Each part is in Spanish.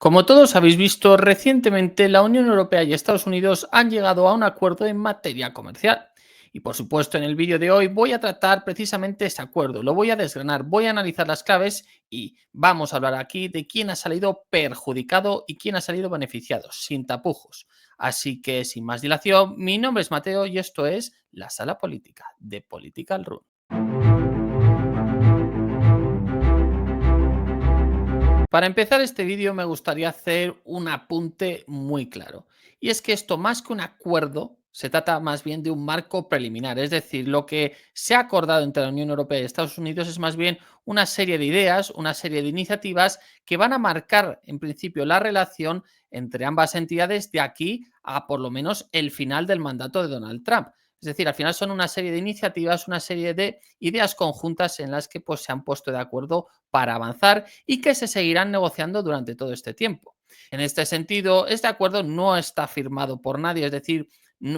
Como todos habéis visto, recientemente la Unión Europea y Estados Unidos han llegado a un acuerdo en materia comercial. Y por supuesto, en el vídeo de hoy voy a tratar precisamente ese acuerdo, lo voy a desgranar, voy a analizar las claves y vamos a hablar aquí de quién ha salido perjudicado y quién ha salido beneficiado, sin tapujos. Así que, sin más dilación, mi nombre es Mateo y esto es La Sala Política de Political Room. Para empezar este vídeo me gustaría hacer un apunte muy claro. Y es que esto más que un acuerdo, se trata más bien de un marco preliminar. Es decir, lo que se ha acordado entre la Unión Europea y Estados Unidos es más bien una serie de ideas, una serie de iniciativas que van a marcar en principio la relación entre ambas entidades de aquí a por lo menos el final del mandato de Donald Trump. Es decir, al final son una serie de iniciativas, una serie de ideas conjuntas en las que pues, se han puesto de acuerdo para avanzar y que se seguirán negociando durante todo este tiempo. En este sentido, este acuerdo no está firmado por nadie, es decir,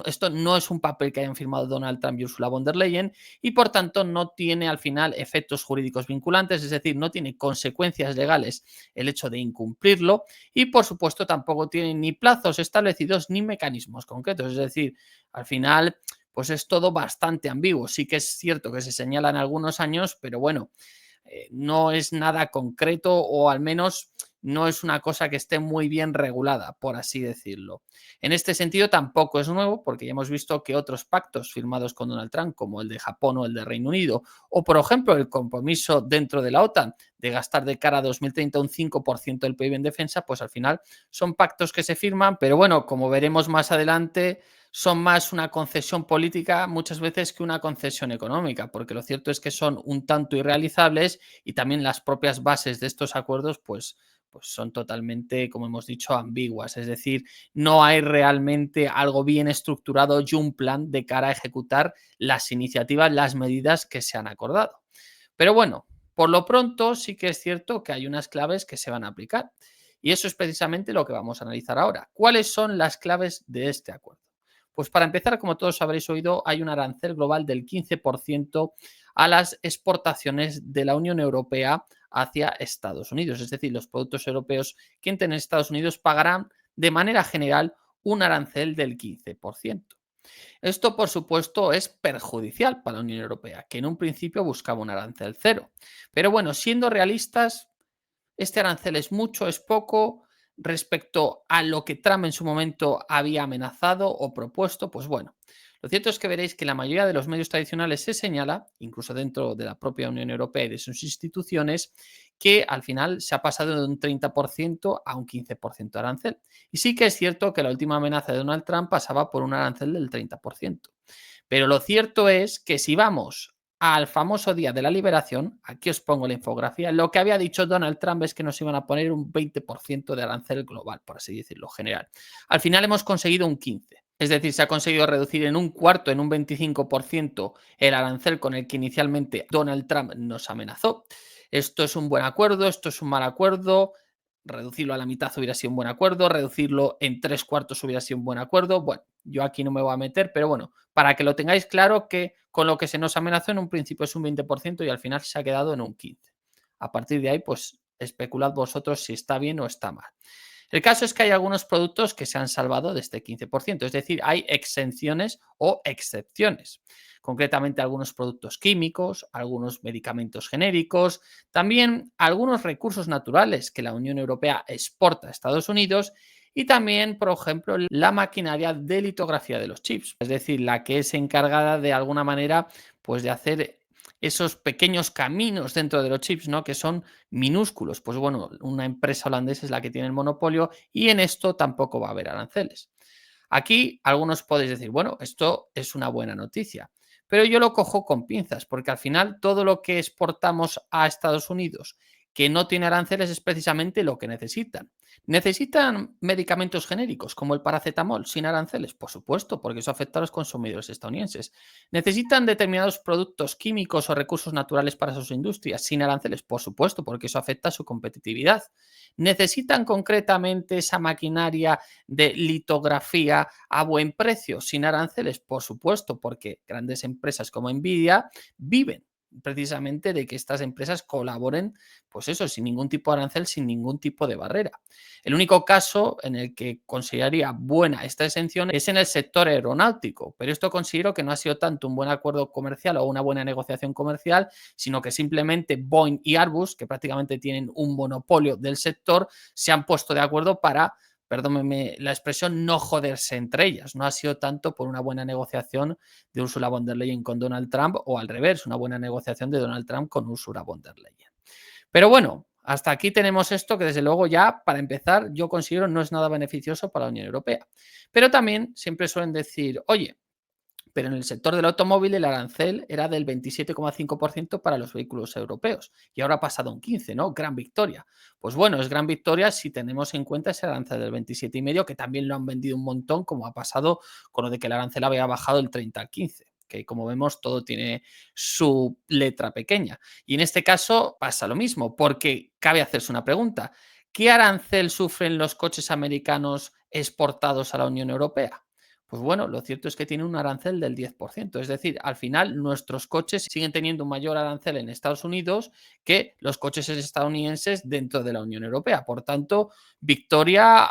esto no es un papel que hayan firmado Donald Trump y Ursula von der Leyen y por tanto no tiene al final efectos jurídicos vinculantes, es decir, no tiene consecuencias legales el hecho de incumplirlo y por supuesto tampoco tiene ni plazos establecidos ni mecanismos concretos, es decir, al final pues es todo bastante ambiguo. Sí que es cierto que se señalan algunos años, pero bueno, no es nada concreto o al menos no es una cosa que esté muy bien regulada, por así decirlo. En este sentido tampoco es nuevo porque ya hemos visto que otros pactos firmados con Donald Trump, como el de Japón o el de Reino Unido, o por ejemplo el compromiso dentro de la OTAN de gastar de cara a 2030 un 5% del PIB en defensa, pues al final son pactos que se firman, pero bueno, como veremos más adelante, son más una concesión política muchas veces que una concesión económica, porque lo cierto es que son un tanto irrealizables y también las propias bases de estos acuerdos pues son totalmente, como hemos dicho, ambiguas. Es decir, no hay realmente algo bien estructurado y un plan de cara a ejecutar las iniciativas, las medidas que se han acordado. Pero bueno, por lo pronto sí que es cierto que hay unas claves que se van a aplicar. Y eso es precisamente lo que vamos a analizar ahora. ¿Cuáles son las claves de este acuerdo? Pues para empezar, como todos habréis oído, hay un arancel global del 15% a las exportaciones de la Unión Europea hacia Estados Unidos. Es decir, los productos europeos que entren en Estados Unidos pagarán de manera general un arancel del 15%. Esto, por supuesto, es perjudicial para la Unión Europea, que en un principio buscaba un arancel cero. Pero bueno, siendo realistas, este arancel es mucho, es poco respecto a lo que Trump en su momento había amenazado o propuesto, pues bueno. Lo cierto es que veréis que la mayoría de los medios tradicionales se señala, incluso dentro de la propia Unión Europea y de sus instituciones, que al final se ha pasado de un 30% a un 15% de arancel. Y sí que es cierto que la última amenaza de Donald Trump pasaba por un arancel del 30%. Pero lo cierto es que si vamos al famoso día de la liberación, aquí os pongo la infografía, lo que había dicho Donald Trump es que nos iban a poner un 20% de arancel global, por así decirlo, general. Al final hemos conseguido un 15%. Es decir, se ha conseguido reducir en un cuarto, en un 25%, el arancel con el que inicialmente Donald Trump nos amenazó. Esto es un buen acuerdo, esto es un mal acuerdo, reducirlo a la mitad hubiera sido un buen acuerdo, reducirlo en tres cuartos hubiera sido un buen acuerdo. Bueno, yo aquí no me voy a meter, pero bueno, para que lo tengáis claro que con lo que se nos amenazó en un principio es un 20% y al final se ha quedado en un 15%. A partir de ahí, pues especulad vosotros si está bien o está mal. El caso es que hay algunos productos que se han salvado de este 15%, es decir, hay exenciones o excepciones. Concretamente algunos productos químicos, algunos medicamentos genéricos, también algunos recursos naturales que la Unión Europea exporta a Estados Unidos y también, por ejemplo, la maquinaria de litografía de los chips, es decir, la que es encargada de alguna manera pues de hacer esos pequeños caminos dentro de los chips, ¿no? Que son minúsculos. Pues bueno, una empresa holandesa es la que tiene el monopolio y en esto tampoco va a haber aranceles. Aquí algunos podéis decir, bueno, esto es una buena noticia, pero yo lo cojo con pinzas, porque al final todo lo que exportamos a Estados Unidos que no tiene aranceles es precisamente lo que necesitan. ¿Necesitan medicamentos genéricos como el paracetamol sin aranceles? Por supuesto, porque eso afecta a los consumidores estadounidenses. ¿Necesitan determinados productos químicos o recursos naturales para sus industrias sin aranceles? Por supuesto, porque eso afecta a su competitividad. ¿Necesitan concretamente esa maquinaria de litografía a buen precio sin aranceles? Por supuesto, porque grandes empresas como Nvidia viven precisamente de que estas empresas colaboren, pues eso, sin ningún tipo de arancel, sin ningún tipo de barrera. El único caso en el que consideraría buena esta exención es en el sector aeronáutico, pero esto considero que no ha sido tanto un buen acuerdo comercial o una buena negociación comercial, sino que simplemente Boeing y Airbus, que prácticamente tienen un monopolio del sector, se han puesto de acuerdo para, perdónenme la expresión, no joderse entre ellas. No ha sido tanto por una buena negociación de Ursula von der Leyen con Donald Trump o al revés, una buena negociación de Donald Trump con Ursula von der Leyen. Pero bueno, hasta aquí tenemos esto que desde luego ya, para empezar, yo considero no es nada beneficioso para la Unión Europea. Pero también siempre suelen decir, oye, pero en el sector del automóvil el arancel era del 27,5% para los vehículos europeos y ahora ha pasado a un 15%, ¿no? Gran victoria. Pues bueno, es gran victoria si tenemos en cuenta ese arancel del 27,5%, que también lo han vendido un montón, como ha pasado con lo de que el arancel había bajado del 30 al 15%, que como vemos todo tiene su letra pequeña. Y en este caso pasa lo mismo, porque cabe hacerse una pregunta. ¿Qué arancel sufren los coches americanos exportados a la Unión Europea? Pues bueno, lo cierto es que tiene un arancel del 10%. Es decir, al final nuestros coches siguen teniendo un mayor arancel en Estados Unidos que los coches estadounidenses dentro de la Unión Europea. Por tanto, victoria,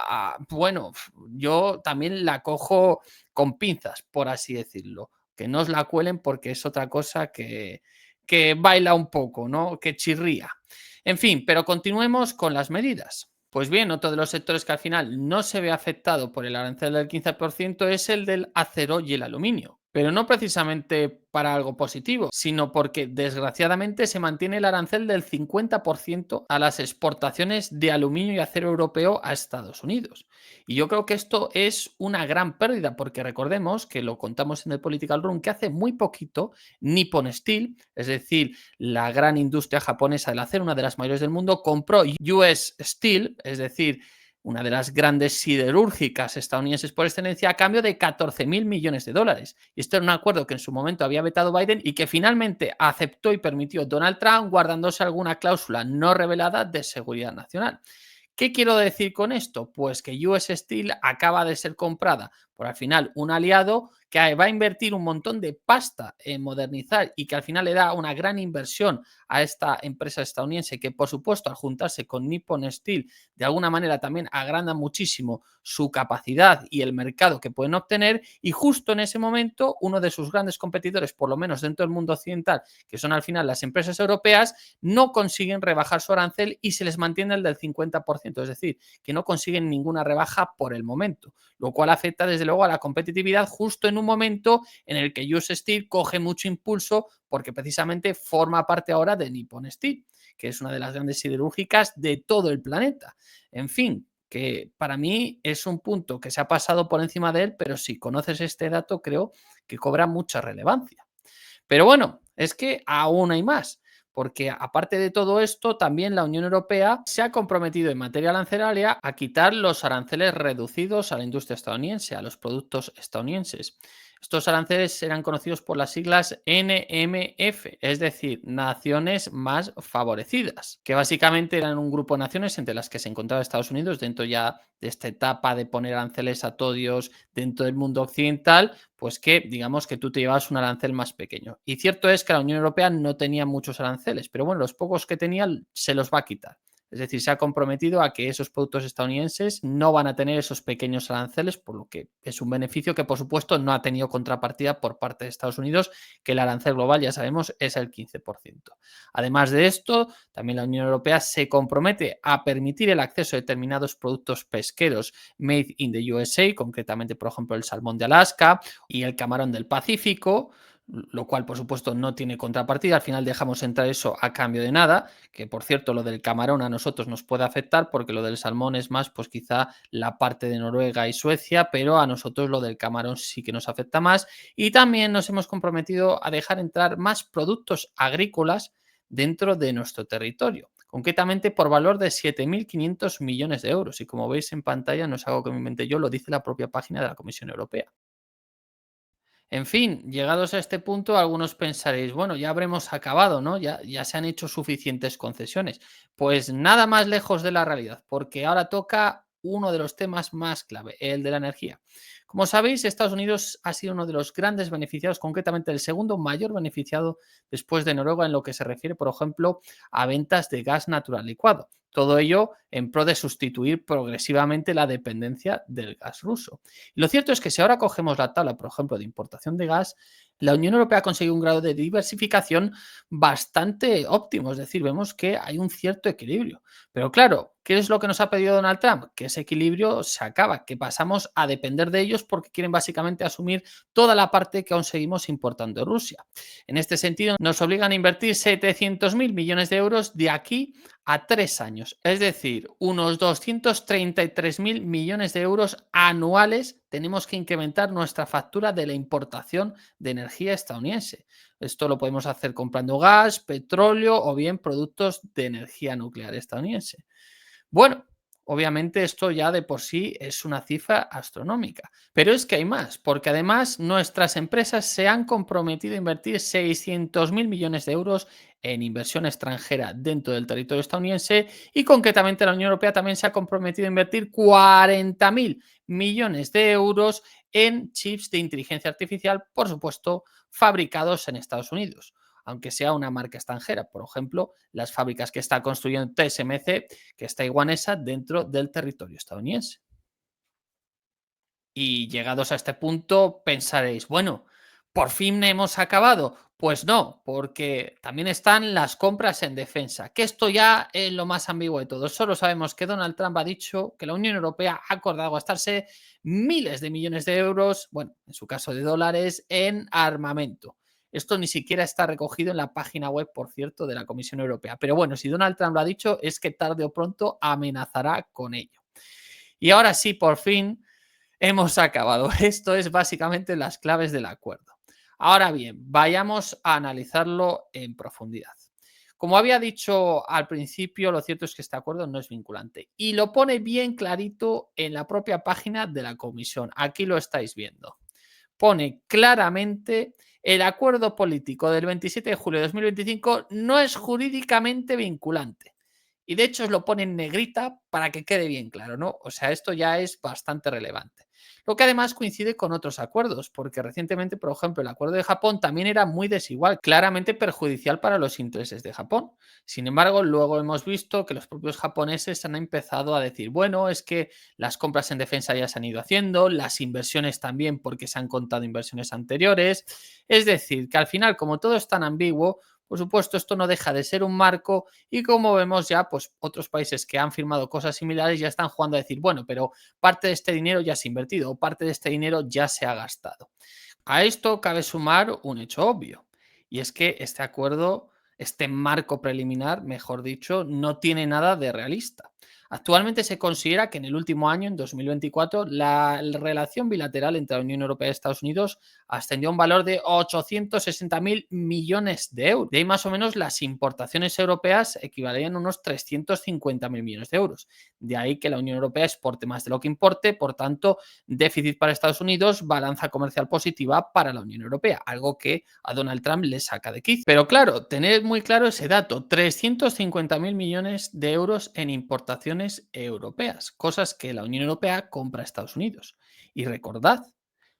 bueno, yo también la cojo con pinzas, por así decirlo. Que no os la cuelen porque es otra cosa que baila un poco, ¿no? Que chirría. En fin, pero continuemos con las medidas. Pues bien, otro de los sectores que al final no se ve afectado por el arancel del 15% es el del acero y el aluminio. Pero no precisamente para algo positivo, sino porque desgraciadamente se mantiene el arancel del 50% a las exportaciones de aluminio y acero europeo a Estados Unidos. Y yo creo que esto es una gran pérdida, porque recordemos que lo contamos en el Political Room, que hace muy poquito Nippon Steel, es decir, la gran industria japonesa del acero, una de las mayores del mundo, compró US Steel, es decir, una de las grandes siderúrgicas estadounidenses por excelencia, a cambio de 14.000 millones de dólares. Y este era un acuerdo que en su momento había vetado Biden y que finalmente aceptó y permitió Donald Trump, guardándose alguna cláusula no revelada de seguridad nacional. ¿Qué quiero decir con esto? Pues que US Steel acaba de ser comprada por al final un aliado que va a invertir un montón de pasta en modernizar y que al final le da una gran inversión a esta empresa estadounidense que, por supuesto, al juntarse con Nippon Steel, de alguna manera también agranda muchísimo su capacidad y el mercado que pueden obtener. Y justo en ese momento, uno de sus grandes competidores, por lo menos dentro del mundo occidental, que son al final las empresas europeas, no consiguen rebajar su arancel y se les mantiene el del 50%, es decir, que no consiguen ninguna rebaja por el momento, lo cual afecta desde luego a la competitividad justo en un momento en el que US Steel coge mucho impulso porque precisamente forma parte ahora de Nippon Steel, que es una de las grandes siderúrgicas de todo el planeta. En fin, que para mí es un punto que se ha pasado por encima de él, pero si conoces este dato creo que cobra mucha relevancia. Pero bueno, es que aún hay más, porque aparte de todo esto, también la Unión Europea se ha comprometido en materia arancelaria a quitar los aranceles reducidos a la industria estadounidense, a los productos estadounidenses. Estos aranceles eran conocidos por las siglas NMF, es decir, Naciones Más Favorecidas, que básicamente eran un grupo de naciones entre las que se encontraba Estados Unidos dentro ya de esta etapa de poner aranceles a todos dentro del mundo occidental, pues que digamos que tú te llevabas un arancel más pequeño. Y cierto es que la Unión Europea no tenía muchos aranceles, pero bueno, los pocos que tenía se los va a quitar. Es decir, se ha comprometido a que esos productos estadounidenses no van a tener esos pequeños aranceles, por lo que es un beneficio que, por supuesto, no ha tenido contrapartida por parte de Estados Unidos, que el arancel global, ya sabemos, es el 15%. Además de esto, también la Unión Europea se compromete a permitir el acceso a determinados productos pesqueros made in the USA, concretamente, por ejemplo, el salmón de Alaska y el camarón del Pacífico, lo cual por supuesto no tiene contrapartida. Al final dejamos entrar eso a cambio de nada, que por cierto lo del camarón a nosotros nos puede afectar porque lo del salmón es más pues quizá la parte de Noruega y Suecia, pero a nosotros lo del camarón sí que nos afecta más. Y también nos hemos comprometido a dejar entrar más productos agrícolas dentro de nuestro territorio, concretamente por valor de 7.500 millones de euros. Y como veis en pantalla, no es algo que me inventé yo, lo dice la propia página de la Comisión Europea. En fin, llegados a este punto, algunos pensaréis, bueno, ya habremos acabado, ¿no? Ya se han hecho suficientes concesiones. Pues nada más lejos de la realidad, porque ahora toca uno de los temas más clave, el de la energía. Como sabéis, Estados Unidos ha sido uno de los grandes beneficiados, concretamente el segundo mayor beneficiado después de Noruega en lo que se refiere, por ejemplo, a ventas de gas natural licuado. Todo ello en pro de sustituir progresivamente la dependencia del gas ruso. Y lo cierto es que si ahora cogemos la tabla, por ejemplo, de importación de gas, la Unión Europea ha conseguido un grado de diversificación bastante óptimo, es decir, vemos que hay un cierto equilibrio. Pero claro, ¿qué es lo que nos ha pedido Donald Trump? Que ese equilibrio se acaba, que pasamos a depender de ellos porque quieren básicamente asumir toda la parte que aún seguimos importando de Rusia. En este sentido, nos obligan a invertir 700.000 millones de euros de aquí a 3 años, es decir, unos 233.000 millones de euros anuales tenemos que incrementar nuestra factura de la importación de energía estadounidense. Esto lo podemos hacer comprando gas, petróleo o bien productos de energía nuclear estadounidense. Bueno, obviamente esto ya de por sí es una cifra astronómica, pero es que hay más, porque además nuestras empresas se han comprometido a invertir 600.000 millones de euros en inversión extranjera dentro del territorio estadounidense y concretamente la Unión Europea también se ha comprometido a invertir 40.000 millones de euros en chips de inteligencia artificial, por supuesto, fabricados en Estados Unidos aunque sea una marca extranjera. Por ejemplo, las fábricas que está construyendo TSMC, que es taiwanesa, dentro del territorio estadounidense. Y llegados a este punto, pensaréis, bueno, ¿por fin hemos acabado? Pues no, porque también están las compras en defensa, que esto ya es lo más ambiguo de todo. Solo sabemos que Donald Trump ha dicho que la Unión Europea ha acordado gastarse miles de millones de euros, bueno, en su caso de dólares, en armamento. Esto ni siquiera está recogido en la página web, por cierto, de la Comisión Europea. Pero bueno, si Donald Trump lo ha dicho, es que tarde o pronto amenazará con ello. Y ahora sí, por fin, hemos acabado. Esto es básicamente las claves del acuerdo. Ahora bien, vayamos a analizarlo en profundidad. Como había dicho al principio, lo cierto es que este acuerdo no es vinculante y lo pone bien clarito en la propia página de la comisión. Aquí lo estáis viendo. Pone claramente el acuerdo político del 27 de julio de 2025 no es jurídicamente vinculante. Y de hecho os lo pone en negrita para que quede bien claro, ¿no? O sea, esto ya es bastante relevante. Lo que además coincide con otros acuerdos, porque recientemente, por ejemplo, el acuerdo de Japón también era muy desigual, claramente perjudicial para los intereses de Japón. Sin embargo, luego hemos visto que los propios japoneses han empezado a decir, bueno, es que las compras en defensa ya se han ido haciendo, las inversiones también porque se han contado inversiones anteriores. Es decir, que al final, como todo es tan ambiguo, por supuesto, esto no deja de ser un marco y como vemos ya, pues otros países que han firmado cosas similares ya están jugando a decir, bueno, pero parte de este dinero ya se ha invertido o parte de este dinero ya se ha gastado. A esto cabe sumar un hecho obvio, y es que este acuerdo, este marco preliminar, mejor dicho, no tiene nada de realista. Actualmente se considera que en el último año, en 2024, la relación bilateral entre la Unión Europea y Estados Unidos ascendió a un valor de 860.000 millones de euros. De ahí más o menos las importaciones europeas equivalerían a unos 350.000 millones de euros. De ahí que la Unión Europea exporte más de lo que importe, por tanto, déficit para Estados Unidos, balanza comercial positiva para la Unión Europea, algo que a Donald Trump le saca de quicio. Pero claro, tened muy claro ese dato, 350.000 millones de euros en importaciones europeas, cosas que la Unión Europea compra a Estados Unidos. Y recordad,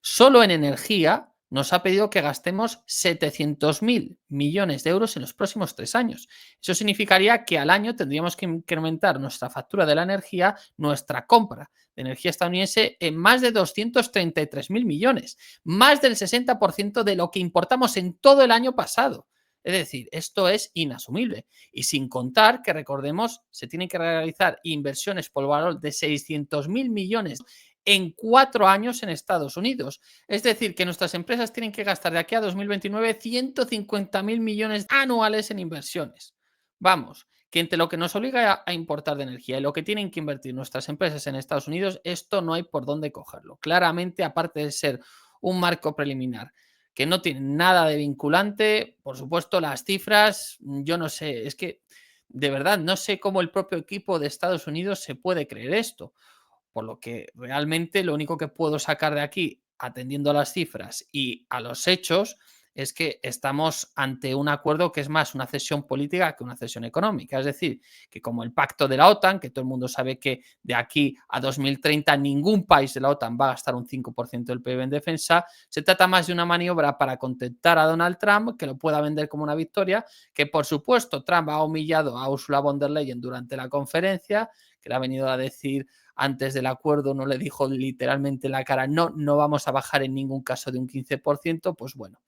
solo en energía nos ha pedido que gastemos 700.000 millones de euros en los próximos 3 años. Eso significaría que al año tendríamos que incrementar nuestra factura de la energía, nuestra compra de energía estadounidense en más de 233.000 millones, más del 60% de lo que importamos en todo el año pasado. Es decir, esto es inasumible. Y sin contar que, recordemos, se tienen que realizar inversiones por valor de 600.000 millones en 4 años en Estados Unidos. Es decir, que nuestras empresas tienen que gastar de aquí a 2029 150.000 millones anuales en inversiones. Vamos, que entre lo que nos obliga a importar de energía y lo que tienen que invertir nuestras empresas en Estados Unidos, esto no hay por dónde cogerlo. Claramente, aparte de ser un marco preliminar que no tiene nada de vinculante, por supuesto, las cifras, yo no sé, es que de verdad no sé cómo el propio equipo de Estados Unidos se puede creer esto. Por lo que realmente lo único que puedo sacar de aquí, atendiendo a las cifras y a los hechos, es que estamos ante un acuerdo que es más una cesión política que una cesión económica. Es decir, que como el pacto de la OTAN, que todo el mundo sabe que de aquí a 2030 ningún país de la OTAN va a gastar un 5% del PIB en defensa, se trata más de una maniobra para contentar a Donald Trump, que lo pueda vender como una victoria, que por supuesto Trump ha humillado a Ursula von der Leyen durante la conferencia, que le ha venido a decir antes del acuerdo, no le dijo literalmente en la cara, no, no vamos a bajar en ningún caso de un 15%, pues bueno,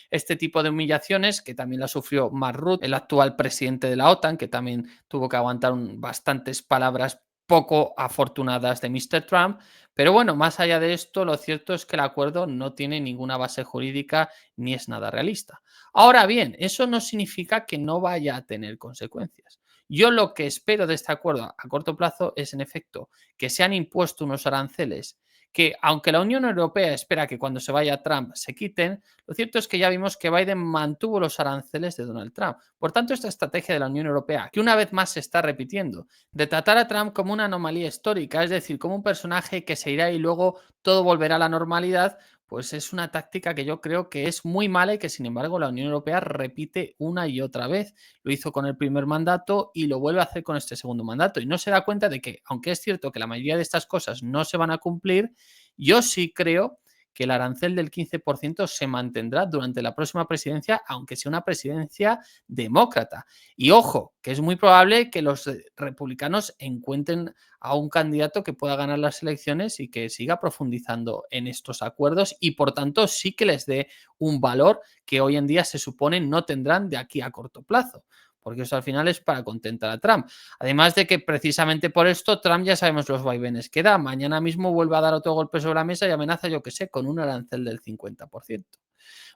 este tipo de humillaciones, que también la sufrió Mark Rutte, el actual presidente de la OTAN, que también tuvo que aguantar bastantes palabras poco afortunadas de Mr. Trump. Pero bueno, más allá de esto, lo cierto es que el acuerdo no tiene ninguna base jurídica ni es nada realista. Ahora bien, eso no significa que no vaya a tener consecuencias. Yo lo que espero de este acuerdo a corto plazo es, en efecto, que se han impuesto unos aranceles que, aunque la Unión Europea espera que cuando se vaya Trump se quiten, lo cierto es que ya vimos que Biden mantuvo los aranceles de Donald Trump. Por tanto, esta estrategia de la Unión Europea, que una vez más se está repitiendo, de tratar a Trump como una anomalía histórica, es decir, como un personaje que se irá y luego todo volverá a la normalidad, pues es una táctica que yo creo que es muy mala y que sin embargo la Unión Europea repite una y otra vez. Lo hizo con el primer mandato y lo vuelve a hacer con este segundo mandato. Y no se da cuenta de que, aunque es cierto que la mayoría de estas cosas no se van a cumplir, yo sí creo que el arancel del 15% se mantendrá durante la próxima presidencia, aunque sea una presidencia demócrata. Y ojo, que es muy probable que los republicanos encuentren a un candidato que pueda ganar las elecciones y que siga profundizando en estos acuerdos y por tanto sí que les dé un valor que hoy en día se supone no tendrán de aquí a corto plazo, porque eso al final es para contentar a Trump. Además de que precisamente por esto Trump ya sabemos los vaivenes que da. Mañana mismo vuelve a dar otro golpe sobre la mesa y amenaza, yo que sé, con un arancel del 50%.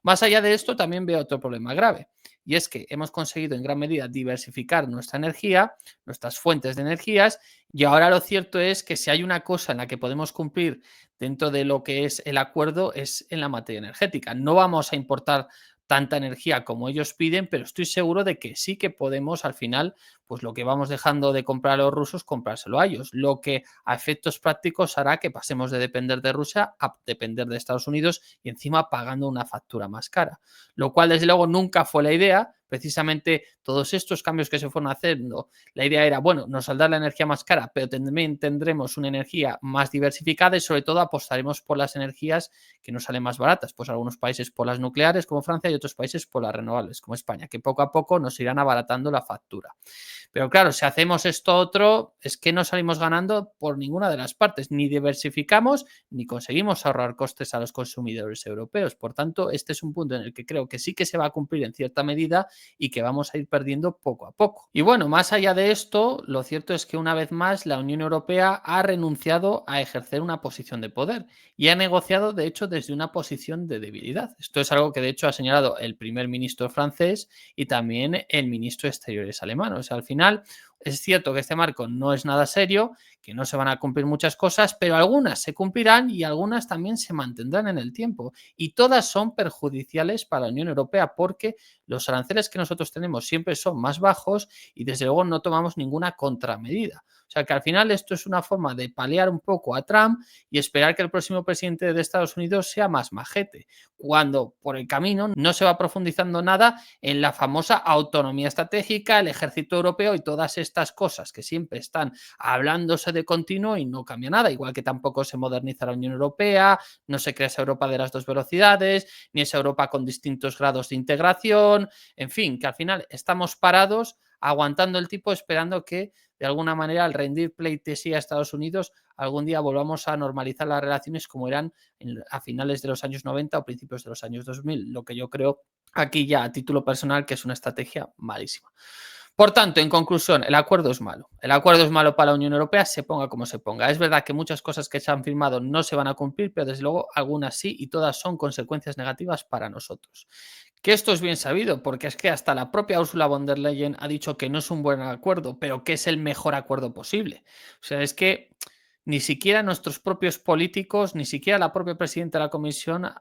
Más allá de esto, también veo otro problema grave, y es que hemos conseguido en gran medida diversificar nuestra energía, nuestras fuentes de energías, y ahora lo cierto es que si hay una cosa en la que podemos cumplir dentro de lo que es el acuerdo es en la materia energética. No vamos a importar tanta energía como ellos piden, pero estoy seguro de que sí que podemos al final, pues lo que vamos dejando de comprar a los rusos, comprárselo a ellos, lo que a efectos prácticos hará que pasemos de depender de Rusia a depender de Estados Unidos y encima pagando una factura más cara, lo cual desde luego nunca fue la idea. Precisamente todos estos cambios que se fueron haciendo, la idea era, bueno, nos saldrá la energía más cara, pero también tendremos una energía más diversificada y sobre todo apostaremos por las energías que nos salen más baratas, pues algunos países por las nucleares como Francia y otros países por las renovables como España, que poco a poco nos irán abaratando la factura. Pero claro, si hacemos esto otro, es que no salimos ganando por ninguna de las partes, ni diversificamos ni conseguimos ahorrar costes a los consumidores europeos. Por tanto, este es un punto en el que creo que sí que se va a cumplir en cierta medida y que vamos a ir perdiendo poco a poco. Y bueno, más allá de esto, lo cierto es que una vez más la Unión Europea ha renunciado a ejercer una posición de poder y ha negociado, de hecho, desde una posición de debilidad. Esto es algo que, de hecho, ha señalado el primer ministro francés y también el ministro de Exteriores alemán. O sea, al final es cierto que este marco no es nada serio, que no se van a cumplir muchas cosas, pero algunas se cumplirán y algunas también se mantendrán en el tiempo. Y todas son perjudiciales para la Unión Europea porque los aranceles que nosotros tenemos siempre son más bajos y desde luego no tomamos ninguna contramedida. O sea que al final esto es una forma de paliar un poco a Trump y esperar que el próximo presidente de Estados Unidos sea más majete, cuando por el camino no se va profundizando nada en la famosa autonomía estratégica, el ejército europeo y todas estas cosas que siempre están hablándose de continuo y no cambia nada, igual que tampoco se moderniza la Unión Europea, no se crea esa Europa de las dos velocidades, ni esa Europa con distintos grados de integración, en fin, que al final estamos parados aguantando el tipo esperando que de alguna manera al rendir pleitesía a Estados Unidos algún día volvamos a normalizar las relaciones como eran a finales de los años 90 o principios de los años 2000, lo que yo creo aquí ya a título personal que es una estrategia malísima. Por tanto, en conclusión, el acuerdo es malo. El acuerdo es malo para la Unión Europea, se ponga como se ponga. Es verdad que muchas cosas que se han firmado no se van a cumplir, pero desde luego algunas sí y todas son consecuencias negativas para nosotros. Que esto es bien sabido, porque es que hasta la propia Ursula von der Leyen ha dicho que no es un buen acuerdo, pero que es el mejor acuerdo posible. O sea, es que ni siquiera nuestros propios políticos, ni siquiera la propia presidenta de la Comisión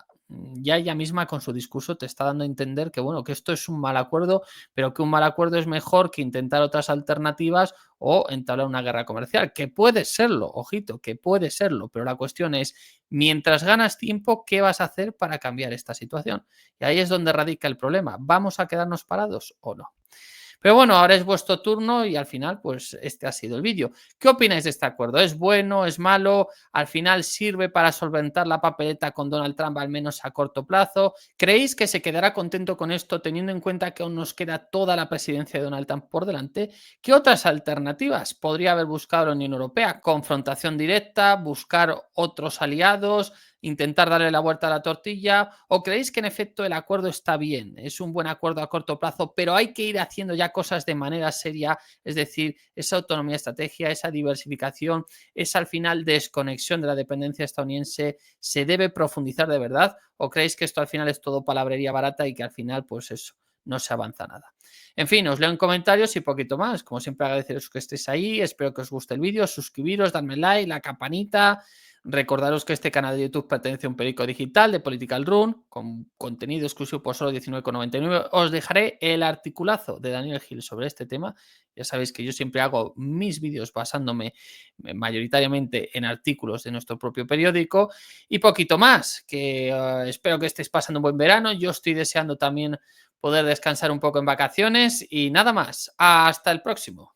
ya ella misma con su discurso te está dando a entender que, bueno, que esto es un mal acuerdo, pero que un mal acuerdo es mejor que intentar otras alternativas o entablar una guerra comercial, que puede serlo, ojito, que puede serlo, pero la cuestión es, mientras ganas tiempo, ¿qué vas a hacer para cambiar esta situación? Y ahí es donde radica el problema. ¿Vamos a quedarnos parados o no? Pero bueno, ahora es vuestro turno y al final, pues este ha sido el vídeo. ¿Qué opináis de este acuerdo? ¿Es bueno? ¿Es malo? ¿Al final sirve para solventar la papeleta con Donald Trump, al menos a corto plazo? ¿Creéis que se quedará contento con esto, teniendo en cuenta que aún nos queda toda la presidencia de Donald Trump por delante? ¿Qué otras alternativas podría haber buscado la Unión Europea? ¿Confrontación directa? ¿Buscar otros aliados? ¿Intentar darle la vuelta a la tortilla? ¿O creéis que en efecto el acuerdo está bien? Es un buen acuerdo a corto plazo, pero hay que ir haciendo ya cosas de manera seria, es decir, esa autonomía estrategia, esa diversificación, esa al final desconexión de la dependencia estadounidense, ¿se debe profundizar de verdad? ¿O creéis que esto al final es todo palabrería barata y que al final, pues eso, no se avanza nada? En fin, os leo en comentarios y poquito más. Como siempre, agradeceros que estéis ahí. Espero que os guste el vídeo. Suscribiros, darme like, la campanita. Recordaros que este canal de YouTube pertenece a un periódico digital de Political Run con contenido exclusivo por solo 19,99. Os dejaré el articulazo de Daniel Hill sobre este tema. Ya sabéis que yo siempre hago mis vídeos basándome mayoritariamente en artículos de nuestro propio periódico y poquito más, que espero que estéis pasando un buen verano. Yo estoy deseando también poder descansar un poco en vacaciones y nada más. Hasta el próximo.